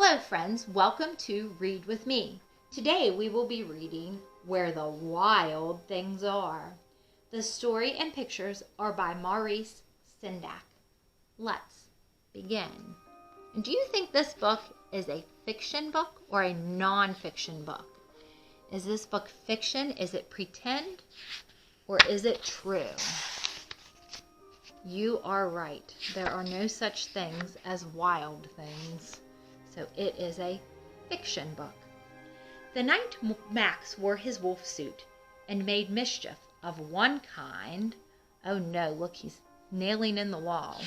Hello friends, welcome to Read With Me. Today we will be reading Where the Wild Things Are. The story and pictures are by Maurice Sendak. Let's begin. And do you think this book is a fiction book or a non-fiction book? Is this book fiction? Is it pretend? Or is it true? You are right. There are no such things as wild things. So it is a fiction book. The night Max wore his wolf suit and made mischief of one kind. Oh no, look, he's nailing in the wall.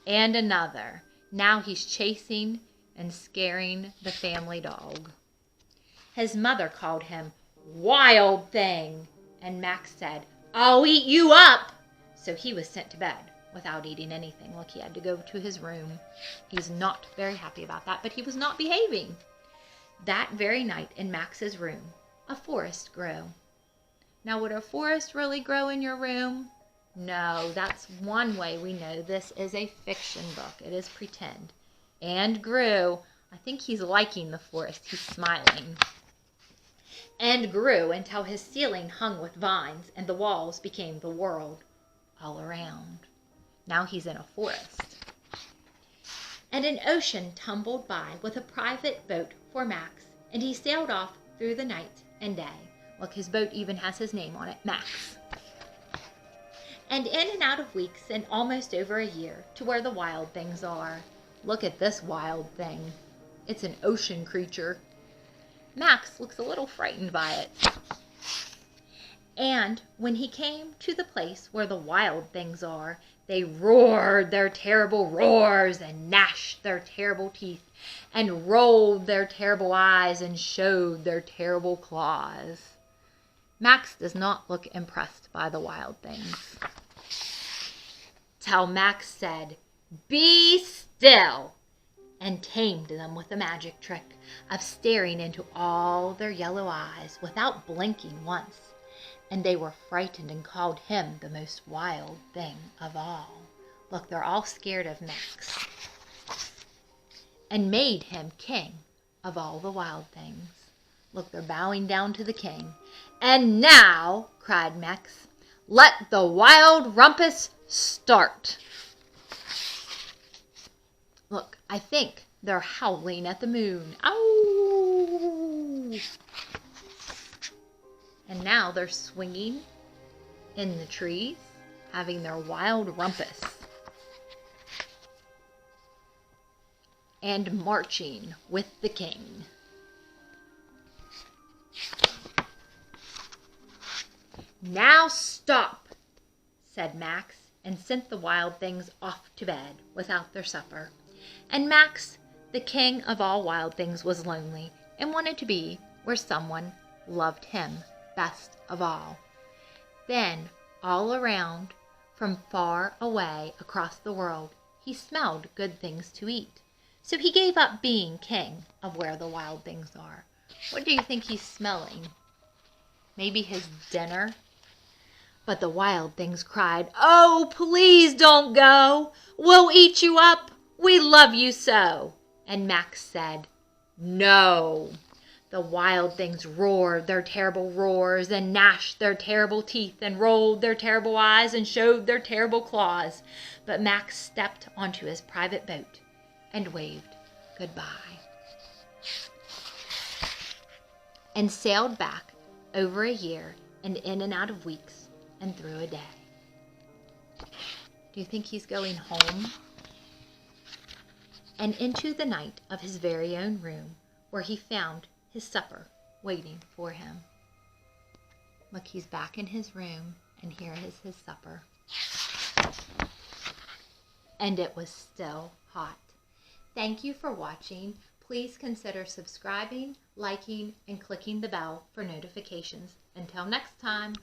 And another. Now he's chasing and scaring the family dog. His mother called him Wild Thing, and Max said, "I'll eat you up." So he was sent to bed without eating anything. Look, he had to go to his room. He's not very happy about that, but he was not behaving. That very night in Max's room, a forest grew. Now, would a forest really grow in your room? No, that's one way we know this is a fiction book. It is pretend. And grew. I think he's liking the forest. He's smiling. And grew until his ceiling hung with vines and the walls became the world all around. Now he's in a forest. And an ocean tumbled by with a private boat for Max, and he sailed off through the night and day. Look, his boat even has his name on it, Max. And in and out of weeks and almost over a year to where the wild things are. Look at this wild thing. It's an ocean creature. Max looks a little frightened by it. And when he came to the place where the wild things are, they roared their terrible roars and gnashed their terrible teeth and rolled their terrible eyes and showed their terrible claws. Max does not look impressed by the wild things. Till Max said, "Be still," and tamed them with a magic trick of staring into all their yellow eyes without blinking once. And they were frightened and called him the most wild thing of all. Look, they're all scared of Max. And made him king of all the wild things. Look, they're bowing down to the king. "And now," cried Max, "let the wild rumpus start." Look, I think they're howling at the moon. Ow! And now they're swinging in the trees, having their wild rumpus. And marching with the king. "Now stop," said Max, and sent the wild things off to bed without their supper. And Max, the king of all wild things, was lonely and wanted to be where someone loved him best of all. Then, all around, from far away across the world, he smelled good things to eat. So he gave up being king of where the wild things are. What do you think he's smelling? Maybe his dinner? But the wild things cried, "Oh, please don't go. We'll eat you up. We love you so." And Max said, "No." The wild things roared their terrible roars and gnashed their terrible teeth and rolled their terrible eyes and showed their terrible claws. But Max stepped onto his private boat and waved goodbye. And sailed back over a year and in and out of weeks and through a day. Do you think he's going home? And into the night of his very own room, where he found his supper waiting for him. Look, he's back in his room, and here is his supper. And it was still hot. Thank you for watching. Please consider subscribing, liking, and clicking the bell for notifications. Until next time.